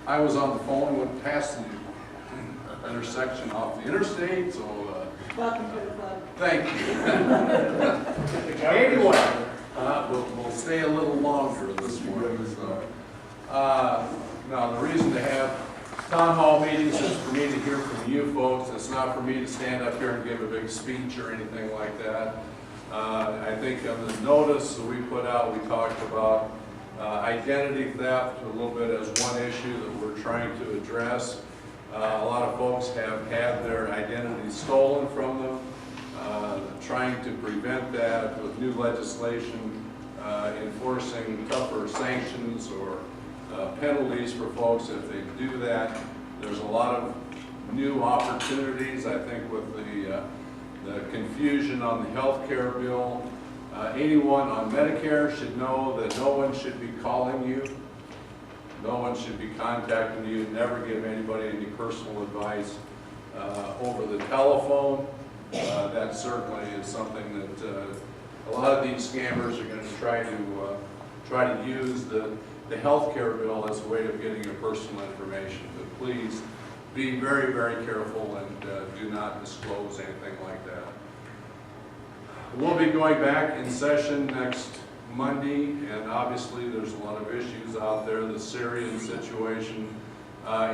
I was on the phone and went past the intersection off the interstate, so Welcome to the club. thank you. Anyway, We'll stay a little longer this morning. So, now the reason to have town hall meetings is for me to hear from you folks. It's not for me to stand up here and give a big speech or anything like that. I think on the notice that we put out, we talked about identity theft a little bit as one issue that we're trying to address. A lot of folks have had their identity stolen from them. Trying to prevent that with new legislation, enforcing tougher sanctions or penalties for folks if they do that. There's a lot of new opportunities, I think, with the confusion on the health care bill. Anyone on Medicare should know that no one should be calling you. No one should be contacting you. Never give anybody any personal advice over the telephone. That certainly is something that a lot of these scammers are going to try to use the health care bill as a way of getting your personal information. But please be very, very careful and do not disclose anything like that. We'll be going back in session next Monday, and obviously there's a lot of issues out there. The Syrian situation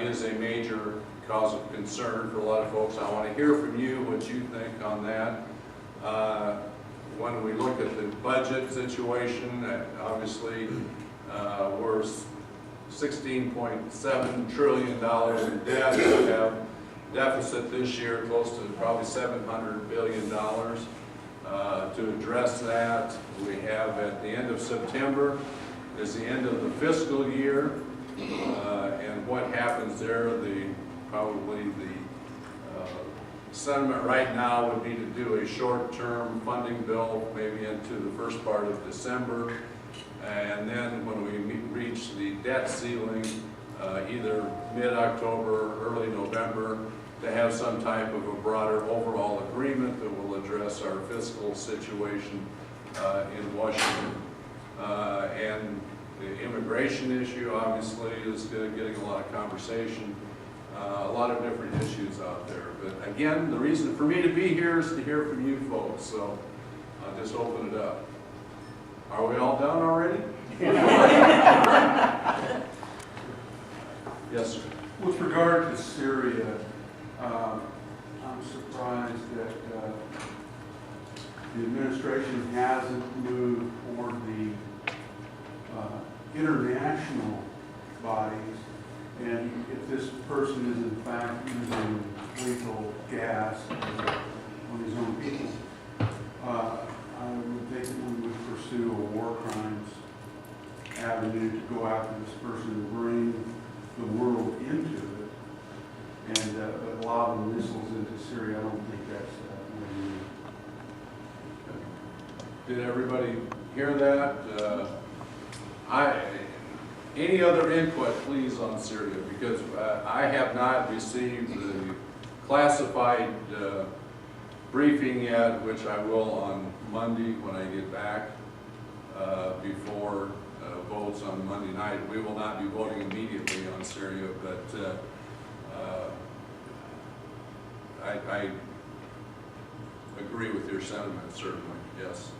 is a major cause of concern for a lot of folks. I want to hear from you what you think on that. When we look at the budget situation, obviously we're $16.7 trillion in debt. We have deficit this year close to probably $700 billion. To address that, we have at the end of September is the end of the fiscal year, and what happens there, probably the sentiment right now would be to do a short-term funding bill maybe into the first part of December, and then when we reach the debt ceiling, either mid-October or early November, to have some type of a broader overall agreement that will address our fiscal situation in Washington. And the immigration issue obviously is getting a lot of conversation, a lot of different issues out there. But again, the reason for me to be here is to hear from you folks, so I'll just open it up. Are we all done already? Yes, sir. With regard to Syria, I'm surprised that the administration hasn't moved toward the international bodies, and if this person is in fact using lethal gas on his own people, I would think that we would pursue a war crimes avenue to go after this person and bring the world into it. And a lot of the missiles into Syria, I don't think that's what we need. Did everybody hear that? Any other input, please, on Syria? Because I have not received the classified briefing yet, which I will on Monday when I get back before votes on Monday night. We will not be voting immediately on Syria, but I agree with your sentiment, certainly, yes.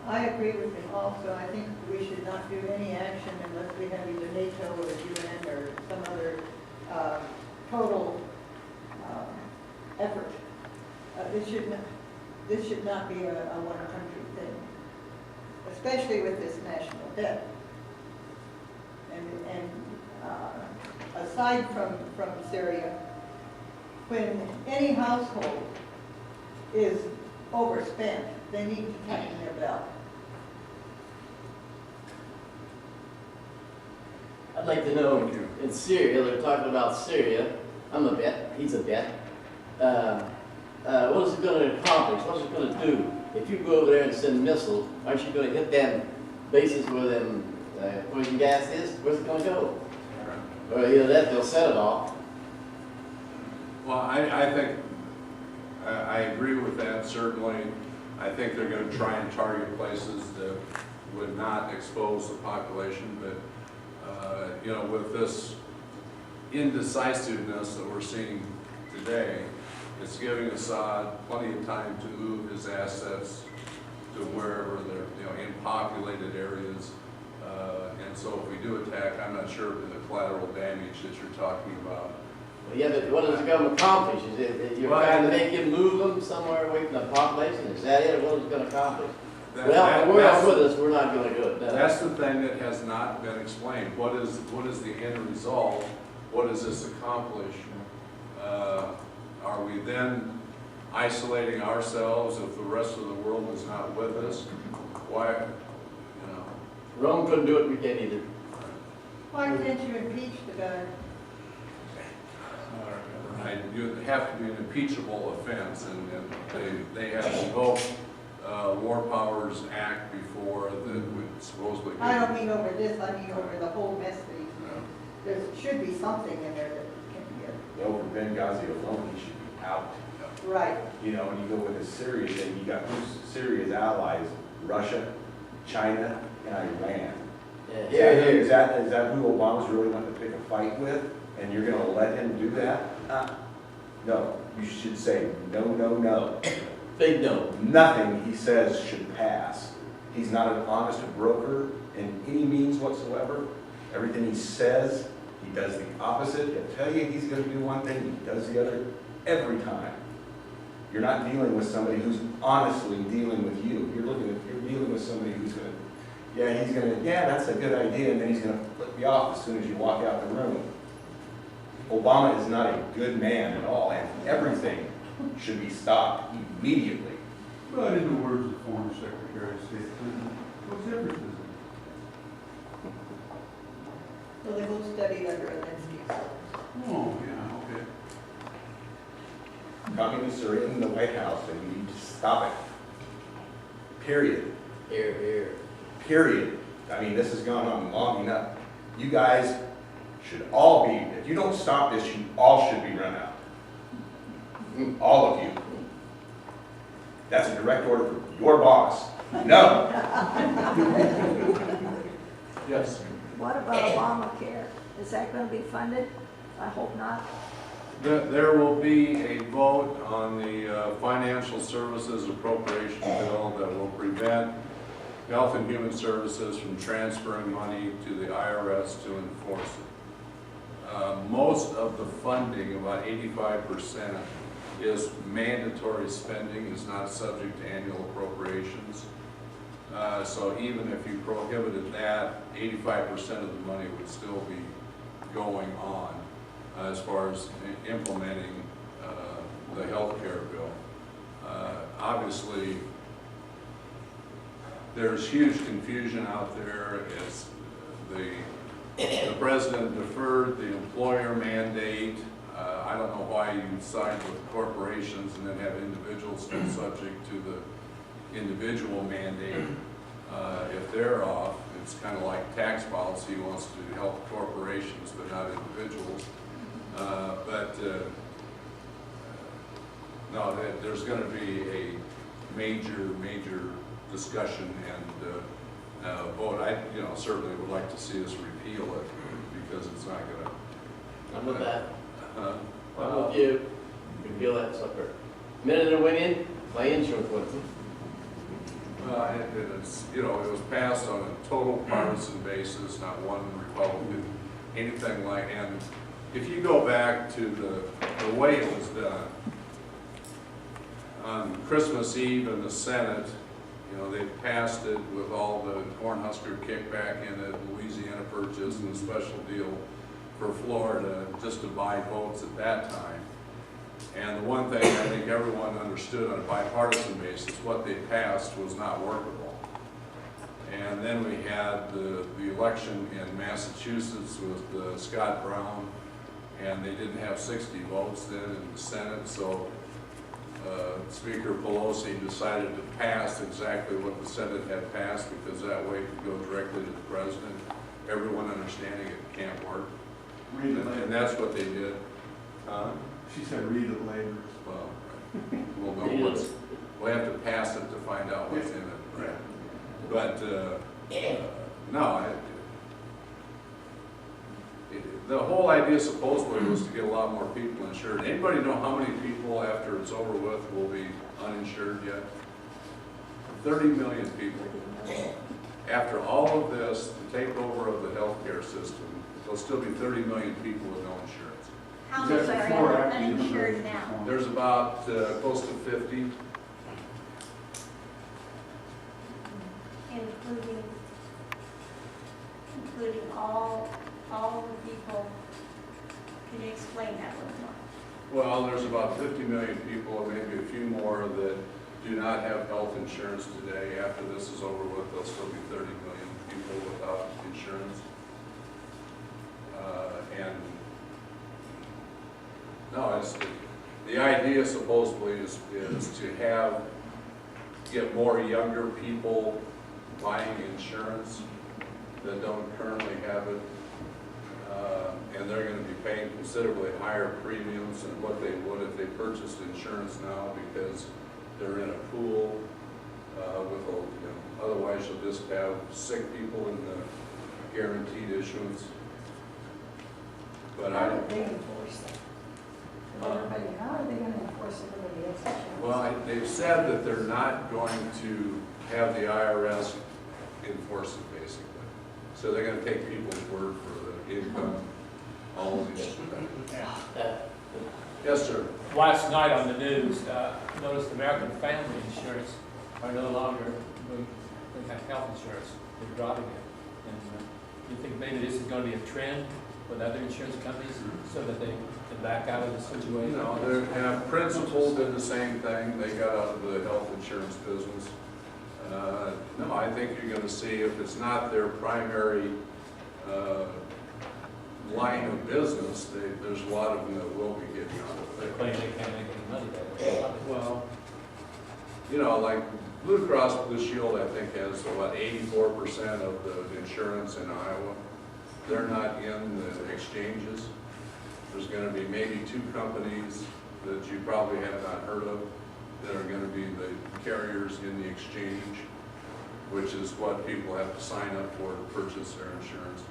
I agree with him also. I think we should not do any action unless we have either NATO or UN or some other total effort. This should not be a one-country thing, especially with this national debt. And aside from Syria, when any household is overspent, they need to tighten their belt. I'd like to know, in Syria, they're talking about Syria. I'm a vet, he's a vet. What is it going to accomplish? What's it going to do? If you go over there and send missiles, aren't you going to hit them bases where them poison gas is? Where's it going to go? Or either that, they'll set it off. Well, I think I agree with that, certainly. I think they're going to try and target places that would not expose the population, but you know, with this indecisiveness that we're seeing today, it's giving Assad plenty of time to move his assets to wherever they're, in populated areas. And so if we do attack, I'm not sure of the collateral damage that you're talking about. Well, yeah, but what is it going to accomplish? Is it, you're trying to make him move them somewhere away from the population? Is that it, or what is it going to accomplish? Well, we're not with us, we're not going to do it. No. That's the thing that has not been explained. What is the end result? What does this accomplish? Are we then isolating ourselves if the rest of the world is not with us? Why, Rome couldn't do it, we can't either. Why can't you impeach the guy? you have to be an impeachable offense, and they have invoked War Powers Act before that would supposedly be. I don't mean over this, I mean over the whole mess that he's, there should be something in there that can be. Over Benghazi alone, he should be out. Right. You know, when you go with the Syria thing, you got Syria's allies, Russia, China, and Iran. Yeah, Is that who Obama's really wanting to pick a fight with? And you're gonna let him do that? No, you should say no, no, no. Big no. Nothing he says should pass. He's not an honest broker in any means whatsoever. Everything he says, he does the opposite. He'll tell you he's gonna do one thing, he does the other every time. You're not dealing with somebody who's honestly dealing with you. You're dealing with somebody who's gonna, that's a good idea, and then he's gonna flip you off as soon as you walk out the room. Obama is not a good man at all, and everything should be stopped immediately. But in the words of former Secretary of State Clinton, what's everything? So they both studied under Alinsky. Oh, yeah, okay. Communists are in the White House, and we need to stop it. Period. Here, here. Period. I mean, this has gone on long enough. You guys should all be, if you don't stop this, you all should be run out. All of you. That's a direct order from your boss. No. Yes. What about Obamacare? Is that going to be funded? I hope not. There will be a vote on the financial services appropriation bill that will prevent Health and Human Services from transferring money to the IRS to enforce it. Most of the funding, about 85%, is mandatory spending, is not subject to annual appropriations. So even if you prohibited that, 85% of the money would still be going on as far as implementing the health care bill. Obviously, there's huge confusion out there as the president deferred the employer mandate. I don't know why you side with corporations and then have individuals still subject to the individual mandate. If they're off, it's kind of like tax policy wants to help corporations but not individuals. No, there's going to be a major discussion and vote. I certainly would like to see us repeal it because it's not going to. I'm with that. I'm with you. Repeal that sucker. Minute it went in, my insurance went in. It was passed on a total partisan basis, not one Republican, anything like. And if you go back to the way it was done, on Christmas Eve in the Senate, they passed it with all the Cornhusker kickback in it, Louisiana Purchase, and a special deal for Florida just to buy votes at that time. And the one thing I think everyone understood on a bipartisan basis, what they passed was not workable. And then we had the election in Massachusetts with Scott Brown, and they didn't have 60 votes then in the Senate, so Speaker Pelosi decided to pass exactly what the Senate had passed because that way it could go directly to the president, everyone understanding it can't work. Read it later. And that's what they did. She said read it later. Well, we'll know we'll have to pass it to find out what's in it. Right. But, no, the whole idea supposedly was to get a lot more people insured. Anybody know how many people after it's over with will be uninsured yet? 30 million people. After all of this, the takeover of the healthcare system, there'll still be 30 million people with no insurance. How Is many that before or are after you uninsured remove now? this There's about close to 50. Including all the people. Can you explain that a little more? Well, there's about 50 million people, and maybe a few more, that do not have health insurance today. After this is over with, there'll still be 30 million people without insurance. And no, the idea supposedly is to get more younger people buying insurance that don't currently have it. And they're going to be paying considerably higher premiums than what they would if they purchased insurance now, because they're in a pool otherwise you'll just have sick people in the guaranteed issuance. But How do they enforce that? Everybody, how are they gonna enforce everybody else's insurance? well, they've said that they're not going to have the IRS enforce it, basically. So they're going to take people's word for the income, all of these. Yes, sir. Last night on the news, noticed American Family Insurance are no longer doing health insurance. They're dropping it. And you think maybe this is going to be a trend with other insurance companies so that they can back out of the situation? No, Principal did the same thing. They got out of the health insurance business. No, I think you're going to see, if it's not their primary line of business, there's a lot of them that will be getting out of They it. claim they can't make any money there. Well, like Blue Cross Blue Shield, I think, has about 84% of the insurance in Iowa. They're not in the exchanges. There's going to be maybe 2 companies that you probably have not heard of that are going to be the carriers in the exchange, which is what people have to sign up for to purchase their insurance.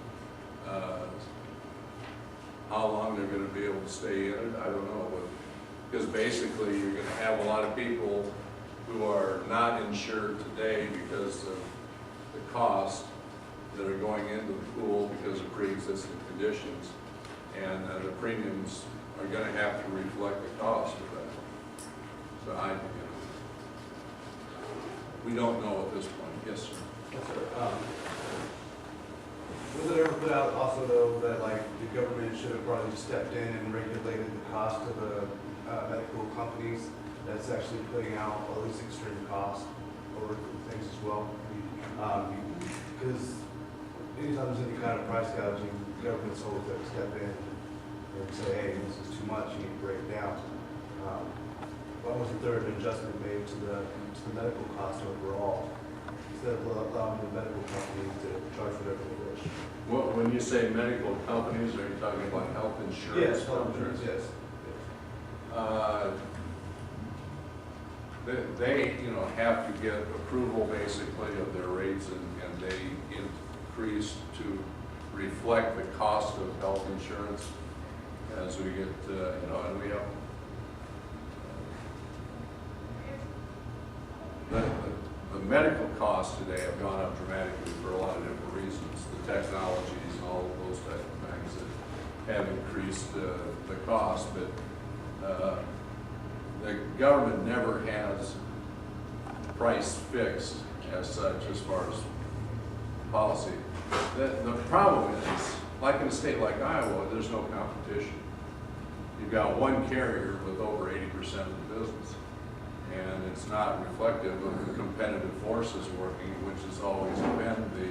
How long they're going to be able to stay in it, I don't know. Because basically you're going to have a lot of people who are not insured today because of the cost that are going into the pool because of pre-existing conditions. And the premiums are going to have to reflect the cost of that. So we don't know at this point. Yes, sir. Yes, sir. Was it ever put out also though that like the government should have probably stepped in and regulated the cost of the medical companies that's actually putting out all these extreme costs over things as well? Because anytime there's any kind of price gouging, the government's always got to step in and say, hey, this is too much, you need to break it down. Why wasn't there an adjustment made to the medical cost overall, instead of allowing the medical companies to charge whatever they wish? When you say medical companies, are you talking about health insurance? Yes, health insurance, yes. They have to get approval basically of their rates, and they increase to reflect the cost of health insurance as we get, and we have the medical costs today have gone up dramatically for a lot of different reasons. The technologies and all of those type of things that have increased the cost, but the government never has price fixed as such as far as policy. The problem is, like in a state like Iowa, there's no competition. You've got one carrier with over 80% of the business, and it's not reflective of the competitive forces working, which has always been the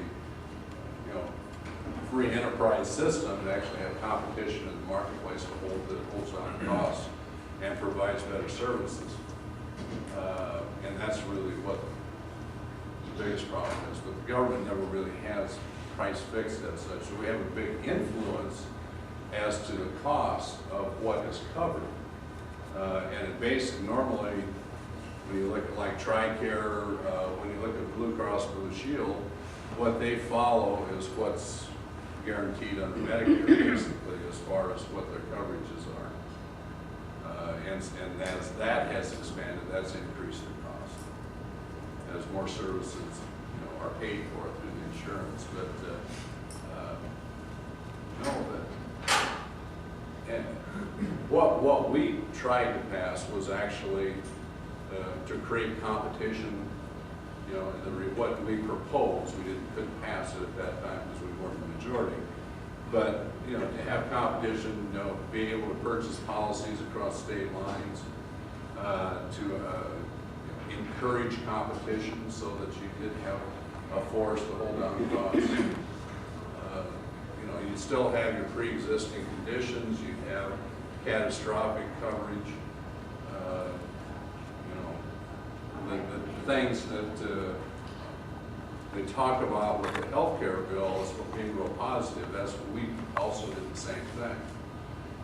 free enterprise system to actually have competition in the marketplace that holds on costs and provides better services. And that's really what the biggest problem is. But the government never really has price fixed as such. So we have a big influence as to the cost of what is covered. And it basically, normally, when you look at like TRICARE, when you look at Blue Cross Blue Shield, what they follow is what's guaranteed under Medicare, basically, as far as what their coverages are. And as that has expanded, that's increased the cost. As more services, you know, are paid for through the insurance, but, and what we tried to pass was actually to create competition. You know, what we proposed, couldn't pass it at that time because we weren't the majority. But, you know, to have competition, you know, being able to purchase policies across state lines, to you know, encourage competition so that you did have a force to hold down costs. You know, you still have your pre-existing conditions, you have catastrophic coverage, you know, the things that they talk about with the healthcare bill is being real positive. That's what we also did the same thing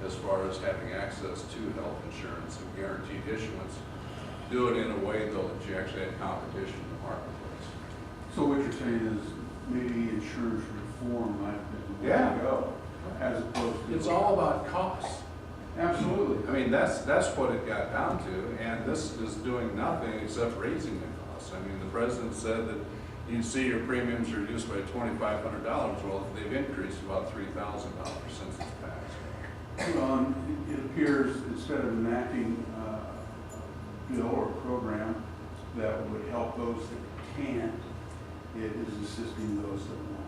as far as having access to health insurance and guaranteed issuance. Do it in a way though that you actually had competition in the marketplace. So what you're saying is maybe insurance reform might be the way to go, as opposed to. It's all about costs. Absolutely. I mean, that's what it got down to, and this is doing nothing except raising the costs. I mean, the president said that you see your premiums reduced by $2,500. Well, they've increased about $3,000 since it's passed. It appears instead of enacting a bill or a program that would help those that can't, it is assisting those that won't.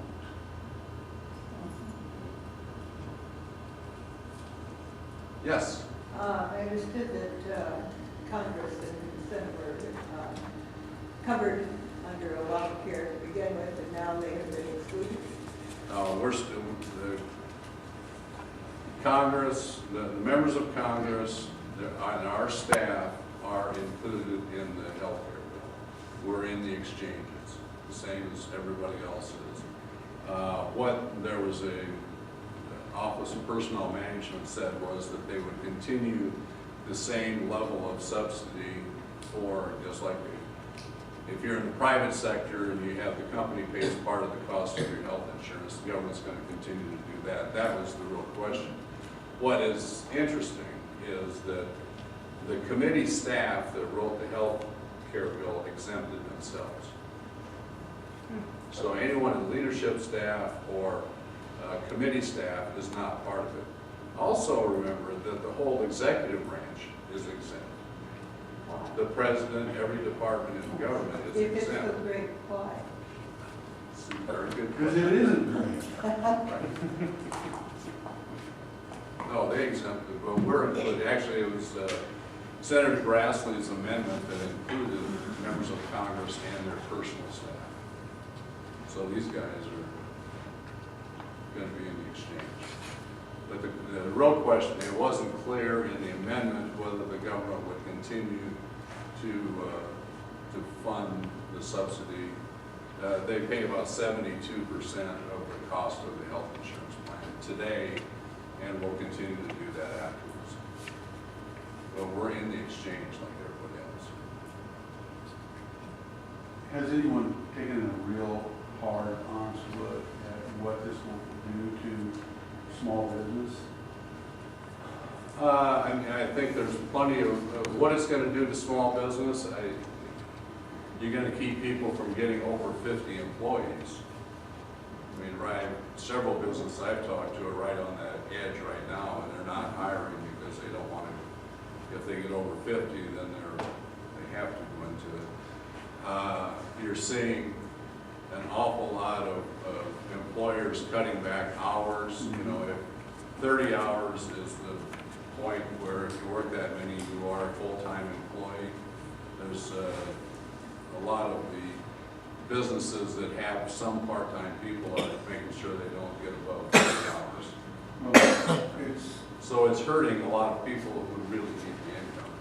Yes. I understood that Congress and the Senate were covered under Obamacare to begin with, and now they have been excluded. We're still, the Congress, the members of Congress, and our staff are included in the health care bill. We're in the exchanges, the same as everybody else is. What there was a Office of Personnel Management said was that they would continue the same level of subsidy for, just like if you're in the private sector and you have the company pays part of the cost of your health insurance, the government's going to continue to do that. That was the real question. What is interesting is that the committee staff that wrote the health care bill exempted themselves. So anyone in leadership staff or committee staff is not part of it. Also remember that the whole executive branch is exempt. The president, every department in the government is If it's exempt. so great, why? It's a very good Because question. it isn't great. No, they exempted, but we're included. Actually, it was Senator Grassley's amendment that included members of Congress and their personal staff. So these guys are going to be in the exchange. But the real question, it wasn't clear in the amendment whether the government would continue to fund the subsidy. They pay about 72% of the cost of the health insurance plan today, and will continue to do that afterwards. But we're in the exchange like everybody else. Has anyone taken a real hard, honest look at what this will do to small business? I mean, I think there's plenty of what it's going to do to small business. You're going to keep people from getting over 50 employees. I mean, right, several businesses I've talked to are right on that edge right now, and they're not hiring because they don't want to. If they get over 50, then they have to go into it. You're seeing an awful lot of employers cutting back hours. You know, if 30 hours is the point where if you work that many, you are a full-time employee. There's a lot of the businesses that have some part-time people are making sure they don't get above 30 hours. Well, So it's hurting a lot of people who really need the income.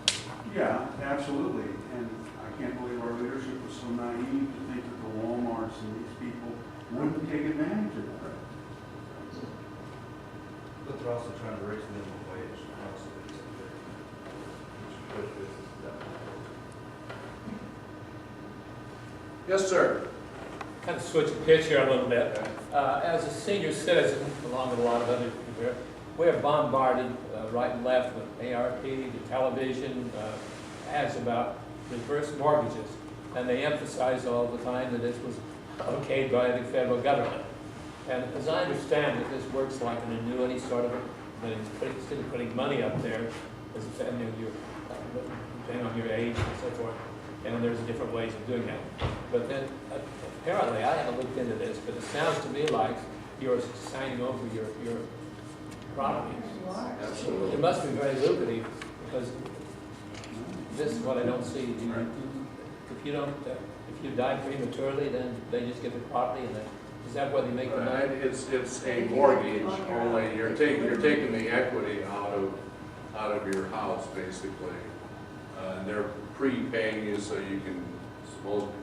yeah, absolutely. And I can't believe our leadership was so naive to think that the Walmarts and these people wouldn't take advantage of that. But they're also trying to raise minimum wage. Yes, sir. Kind of switch the pitch here a little bit. As a senior citizen, along with a lot of other people, we're bombarded right and left with ARP, the television, ads about reverse mortgages. And they emphasize all the time that this was okayed by the federal government. And as I understand it, this works like an annuity sort of, but instead of putting money up there, as a family, depending on your age and so forth, and there's different ways of doing that. But then, apparently, I haven't looked into this, but it sounds to me like you're signing over your property. Absolutely. It must be very lucrative, because this is what I don't see. If you die prematurely, then they just get the property, and then, is that where they make the money? It's a mortgage, only you're taking the equity out of your house, basically. And they're prepaying you so you can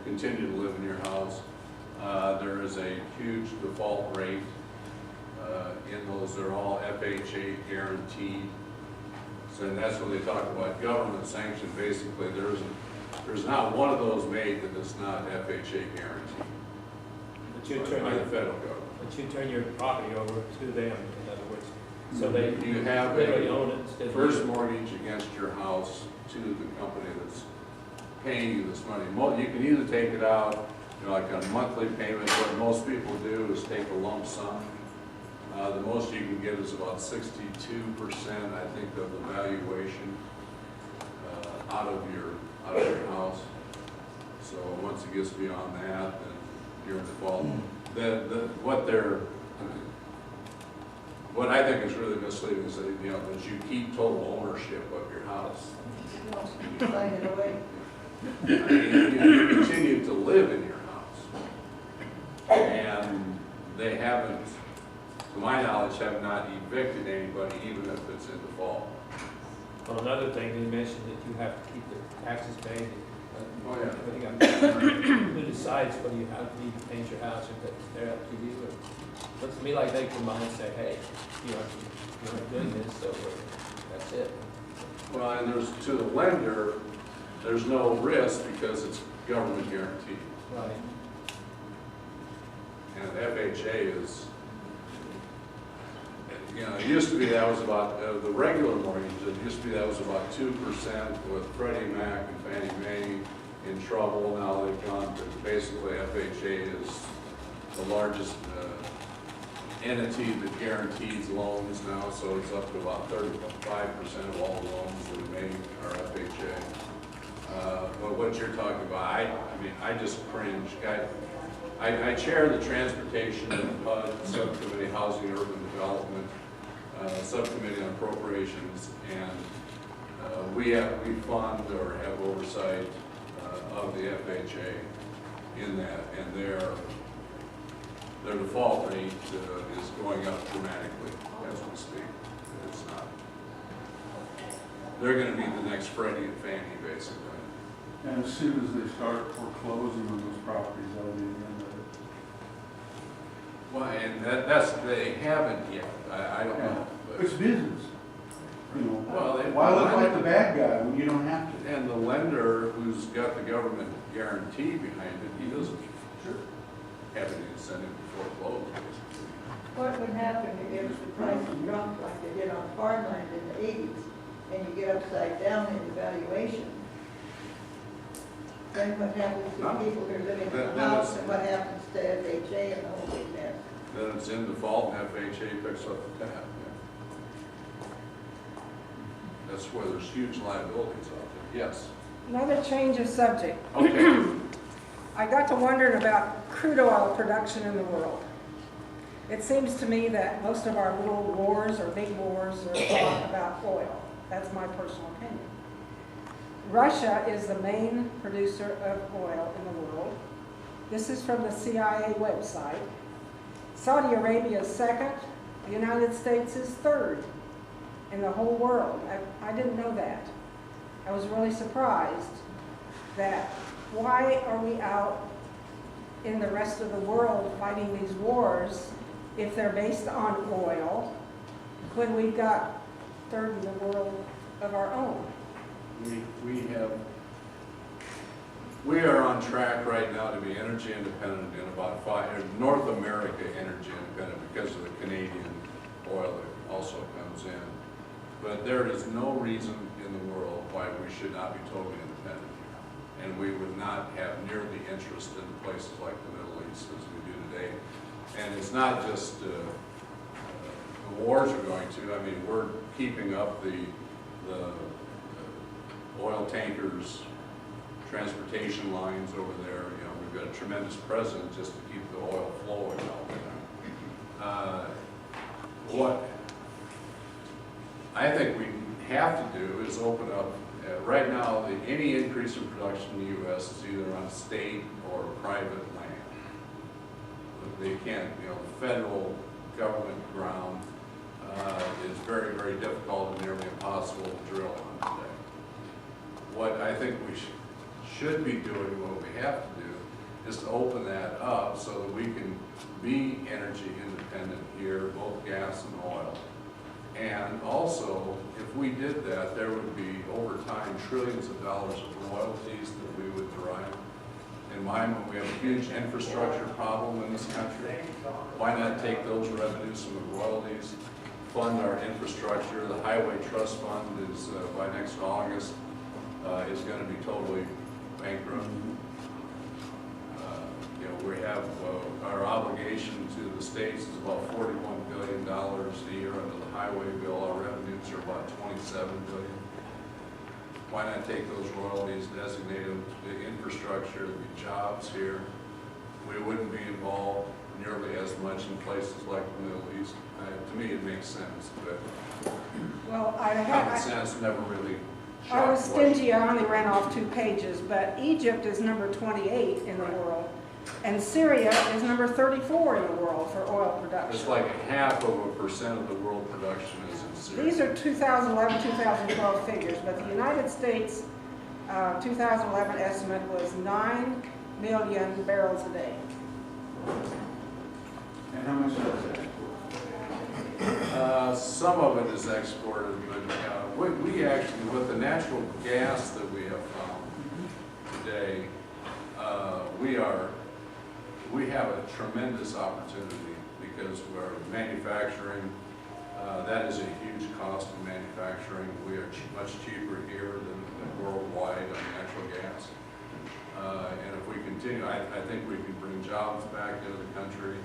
continue to live in your house. There is a huge default rate in those. They're all FHA guaranteed. So and that's when they talk about government sanction. Basically, there's not one of those made that is not FHA guaranteed. But you turn By the federal government. But you turn your property over to them, in other words. So they You have literally own it instead a of first you. mortgage against your house to the company that's paying you this money. You can either take it out, like on a monthly payment. What most people do is take a lump sum. The most you can get is about 62%, I think, of the valuation out of your house. So once it gets beyond that, then you're in default. What I think is really misleading is that, that you keep total ownership of your house. Sign it away. I mean, you continue to live in your house. And they haven't, to my knowledge, have not evicted anybody, even if it's in default. Well, another thing, they mentioned that you have to keep the taxes paid. Oh, yeah. Who decides whether you have to paint your house, if they're up to you? It looks to me like they come by and say, hey, you're not doing this, so that's it. Well, and to the lender, there's no risk because it's government guaranteed. Right. And FHA is, it used to be that was about, the regular mortgage, it used to be that was about 2% with Freddie Mac and Fannie Mae in trouble. Now they've gone to basically FHA is the largest entity that guarantees loans now, so it's up to about 35% of all the loans that are made are FHA. But what you're talking about, I just cringe. I chair the Transportation and HUD Subcommittee, Housing and Urban Development Subcommittee on Appropriations, and we fund or have oversight of the FHA in that, and their default rate is going up dramatically as we speak. It's not. They're going to be the next Freddie and Fannie, basically. And as soon as they start foreclosing on those properties, that'll be the end of it. Well, and they haven't yet. I don't know. But, It's business. well, Why look like the bad guy when you don't have to? and the lender who's got the government guarantee behind it, he doesn't have any incentive to foreclose, basically. What would happen if the prices dropped like they did on farmland in the 80s, and you get upside down in the valuation? Then what happens to people who are living in Then the house, it's- and what happens to FHA and the whole big mess? Then it's in default, and FHA picks up the tab. Yeah. That's where there's huge liabilities out there. Yes. Another change of subject. Okay. I got to wondering about crude oil production in the world. It seems to me that most of our little wars or big wars are fought about oil. That's my personal opinion. Russia is the main producer of oil in the world. This is from the CIA website. Saudi Arabia is second. The United States is third in the whole world. I didn't know that. I was really surprised that why are we out in the rest of the world fighting these wars if they're based on oil when we've got third in the world of our own? We have We are on track right now to be energy independent in about North America energy independent because of the Canadian oil that also comes in. But there is no reason in the world why we should not be totally independent. And we would not have near the interest in places like the Middle East as we do today. And it's not just the wars are going to. I mean, we're keeping up the oil tankers, transportation lines over there. You know, we've got a tremendous presence just to keep the oil flowing out there. What I think we have to do is open up. Right now, any increase in production in the U.S. is either on state or private land. They can't, you know, the federal government ground is very, very difficult and nearly impossible to drill on today. What I think we should be doing, what we have to do, is to open that up so that we can be energy independent here, both gas and oil. And also, if we did that, there would be, over time, trillions of dollars of royalties that we would derive. In my mind, we have a huge infrastructure problem in this country. Why not take those revenues from the royalties, fund our infrastructure? The Highway Trust Fund is, by next August, is going to be totally bankrupt. You know, we have our obligation to the states is about $41 billion a year under the highway bill. Our revenues are about $27 billion. Why not take those royalties, designate them to the infrastructure, there'd be jobs here. We wouldn't be involved nearly as much in places like the Middle East. To me, it makes sense, but Well, common sense never really I was shot much. stingy, I only ran off 2 pages, but Egypt is number 28 in the world, and Syria is number 34 in the world for oil production. It's like 0.5% of the world production is in Syria. These are 2011, 2012 figures, but the United States 2011 estimate was 9 million barrels a day. And how much does that? Some of it is exported, but we actually, with the natural gas that we have found today, we have a tremendous opportunity because we're manufacturing. That is a huge cost of manufacturing. We are much cheaper here than worldwide on natural gas. And if we continue, I think we can bring jobs back into the country.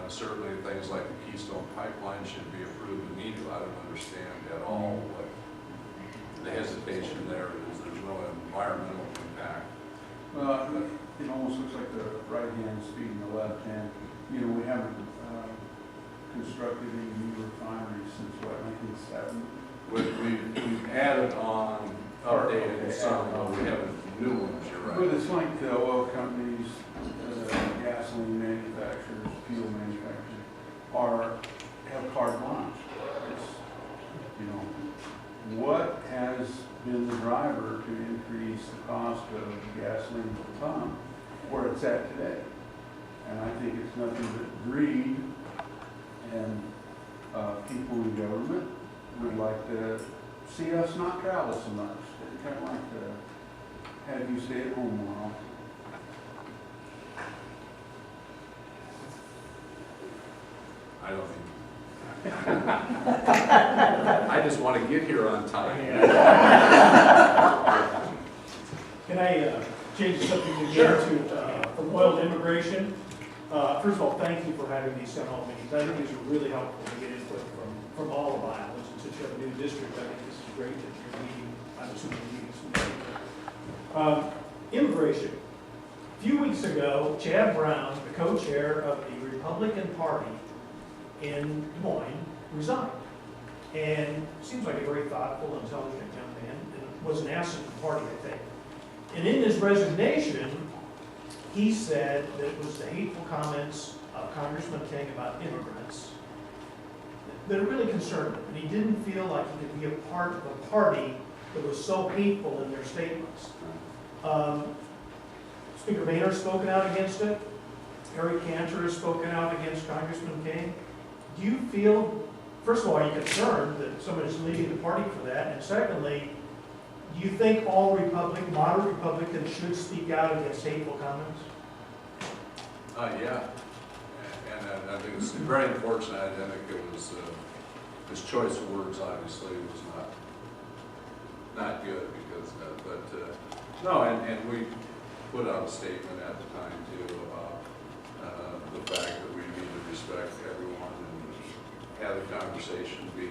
Certainly things like the Keystone Pipeline should be approved immediately. I don't understand at all what the hesitation there is. There's no environmental impact. Well, it almost looks like the right hand is feeding the left hand. You know, we haven't constructed any new refineries since what, 1970? We've added on, updated some, but we haven't new ones, you're But right. it's like the oil companies, gasoline manufacturers, fuel manufacturers have carte blanche. It's, you know, what has been the driver to increase the cost of gasoline per ton where it's at today? And I think it's nothing but greed, and people in government would like to see us not travel so much. They kind of like to have you stay at home more often. I don't think. I just want to get here on time. Can I change the subject again to from oil to immigration? First of all, thank you for having these town hall meetings. I think these are really helpful to get input from all of Iowa. Since you have a new district, I think this is great that you're meeting, I'm assuming meetings. Immigration. A few weeks ago, Chad Brown, the co-chair of the Republican Party in Des Moines, resigned. And seems like a very thoughtful, intelligent young man, and was an asset to the party, I think. And in his resignation, he said that it was the hateful comments of Congressman King about immigrants that really concerned him. And he didn't feel like he could be a part of a party that was so hateful in their statements. Speaker Boehner has spoken out against it. Harry Cantor has spoken out against Congressman King. Do you feel, first of all, are you concerned that someone is leaving the party for that? And secondly, Do you think all modern Republicans should speak out against hateful comments? Yeah, and I think it's very unfortunate. I think it was, his choice of words obviously was not good because, no, and we put out a statement at the time too about the fact that we need to respect everyone and have the conversation be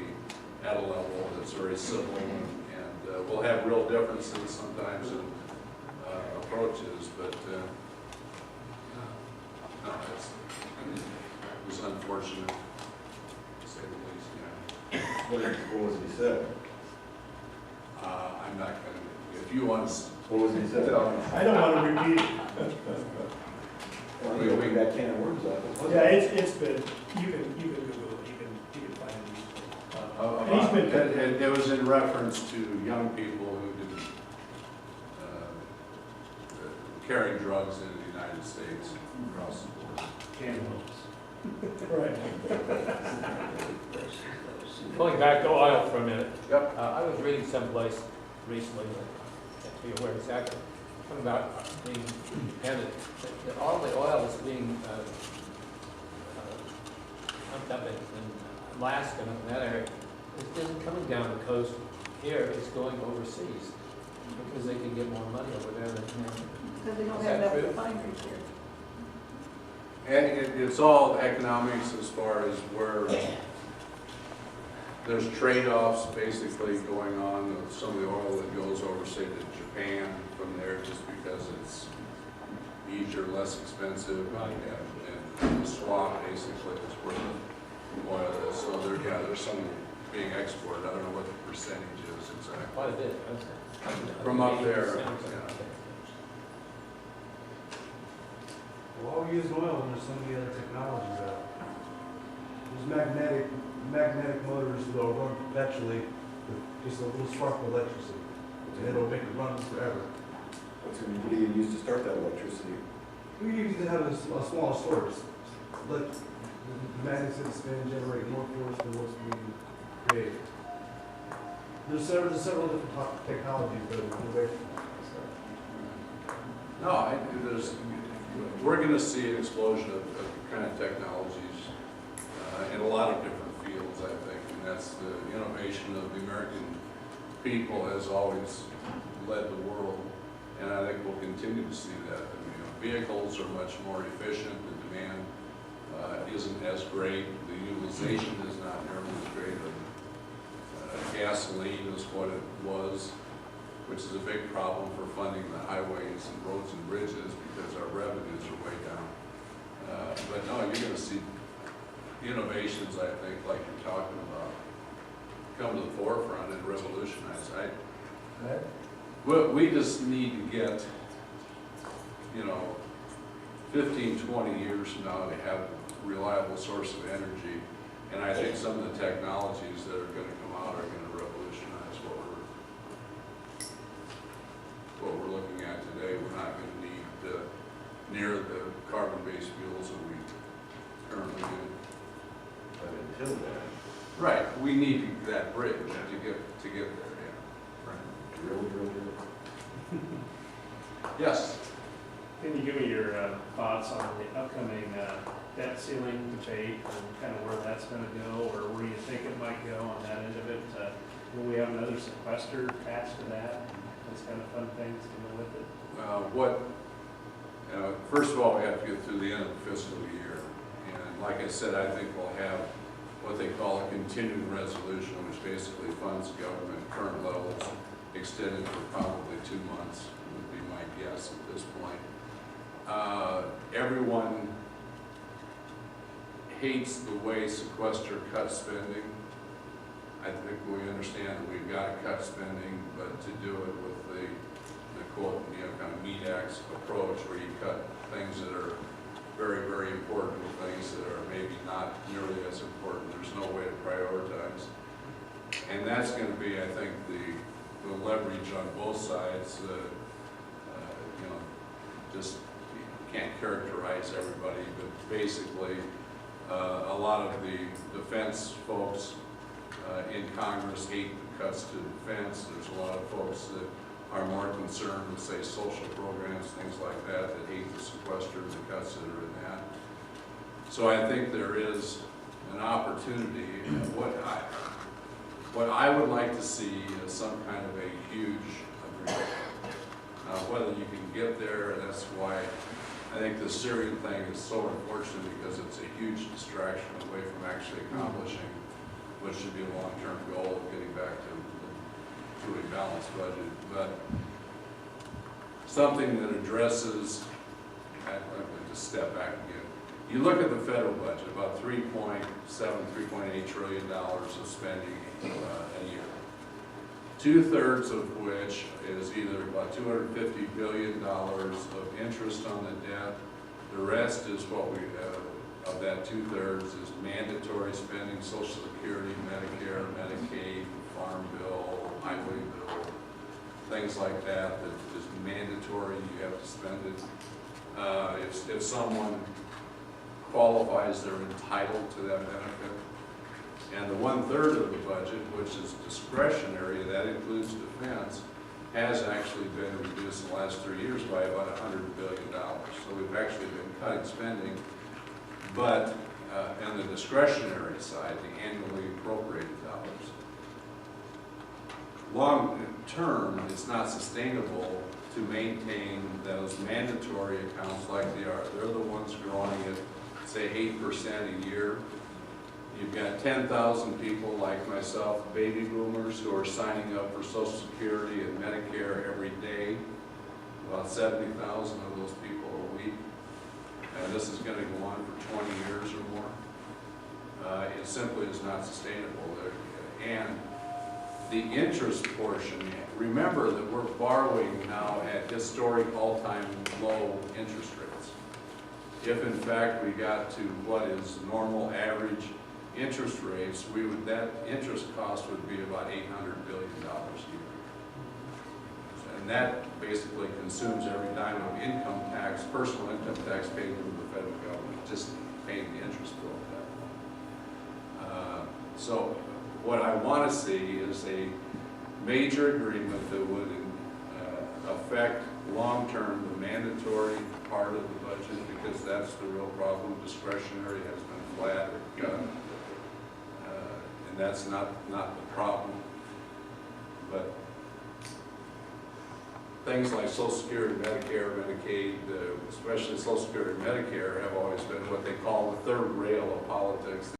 at a level that's very civil, and we'll have real differences sometimes in approaches, but no, it was unfortunate, to say the least, yeah. What was he said? I'm not gonna, if you want to, What was he said? I don't want to repeat it. Well, you opened that can of worms up. Yeah, it's been, you can Google it, you can find it. And he's been, it was in reference to young people who didn't carry drugs into the United States across the board. right. Going back to oil for a minute. Yep. I was reading someplace recently, I can't tell you where exactly, talking about being dependent, that all the oil is being pumped up in Alaska and that area. It isn't coming down the coast here, it's going overseas because they can get more money over there than here. Because they don't Is have that enough true? refineries here. And it's all economics as far as where there's trade-offs basically going on with some of the oil that goes over, say, to Japan from there just because it's easier, less expensive. Right. And the swap basically is where the oil is. So there's some being exported. I don't know what the percentage is exactly. Quite a bit. From up there, 80%. yeah. Why are we using oil when there's so many other technologies out? There's magnetic motors that'll run perpetually with just a little spark of electricity. And it'll make it run forever. What do you use to start that electricity? We usually have a small source. Let the magnets that spin generate more force than what's being created. There's several different technologies that are away from that. No, we're going to see an explosion of kind of technologies in a lot of different fields, I think, and that's the innovation of the American people has always led the world, and I think we'll continue to see that. Vehicles are much more efficient, the demand isn't as great, the utilization is not nearly as great. Gasoline is what it was, which is a big problem for funding the highways and roads and bridges because our revenues are way down. But no, you're going to see innovations, I think, like you're talking about, come to the forefront and revolutionize. We just need to get, 15, 20 years from now to have a reliable source of energy. And I think some of the technologies that are going to come out are going to revolutionize what we're looking at today. We're not going to need near the carbon-based fuels that we currently do. But until then, Right, we need that bridge to get there, yeah. Right. drill. Yes. Can you give me your thoughts on the upcoming debt ceiling debate and kind of where that's going to go, or where you think it might go on that end of it? Will we have another sequester attached to that? Those kind of fun things to go with it? First of all, we have to get through the end of the fiscal year. And like I said, I think we'll have what they call a continuing resolution, which basically funds government at current levels, extended for probably 2 months, would be my guess at this point. Everyone hates the way sequester cuts spending. I think we understand that we've got to cut spending, but to do it with the quote, kind of meat axe approach, where you cut things that are very, very important with things that are maybe not nearly as important. There's no way to prioritize. And that's going to be, I think, the leverage on both sides. Just can't characterize everybody, but basically a lot of the defense folks in Congress hate the cuts to defense. There's a lot of folks that are more concerned with, say, social programs, things like that, that hate the sequester and the cuts that are in that. So I think there is an opportunity. What I would like to see is some kind of a huge agreement. Whether you can get there, and that's why I think the Syrian thing is so unfortunate, because it's a huge distraction away from actually accomplishing what should be a long-term goal of getting back to a balanced budget. But something that addresses, I'm going to just step back again. You look at the federal budget, about $3.7, $3.8 trillion of spending a year. 2/3 of which is either about $250 billion of interest on the debt. The rest is what we of that 2/3 is mandatory spending: Social Security, Medicare, Medicaid, Farm Bill, Highway Bill, things like that that is mandatory. You have to spend it. If someone qualifies, they're entitled to that benefit. And the 1/3 of the budget, which is discretionary, that includes defense, has actually been reduced in the last 3 years by about $100 billion. So we've actually been cutting spending, but on the discretionary side, the annually appropriated dollars. Long term, it's not sustainable to maintain those mandatory accounts like they are. They're the ones growing at, say, 8% a year. You've got 10,000 people like myself, baby boomers, who are signing up for Social Security and Medicare every day. About 70,000 of those people a week. And this is going to go on for 20 years or more. It simply is not sustainable. And the interest portion, remember that we're borrowing now at historic all-time low interest rates. If in fact we got to what is normal average interest rates, that interest cost would be about $800 billion a year. And that basically consumes every dime of income tax, personal income tax paid to the federal government, just paying the interest bill at that point. So what I want to see is a major agreement that would affect long-term the mandatory part of the budget, because that's the real problem. Discretionary has been flat or cut. That's not the problem, but things like Social Security, Medicare, Medicaid, especially Social Security and Medicare, have always been what they call the third rail of politics.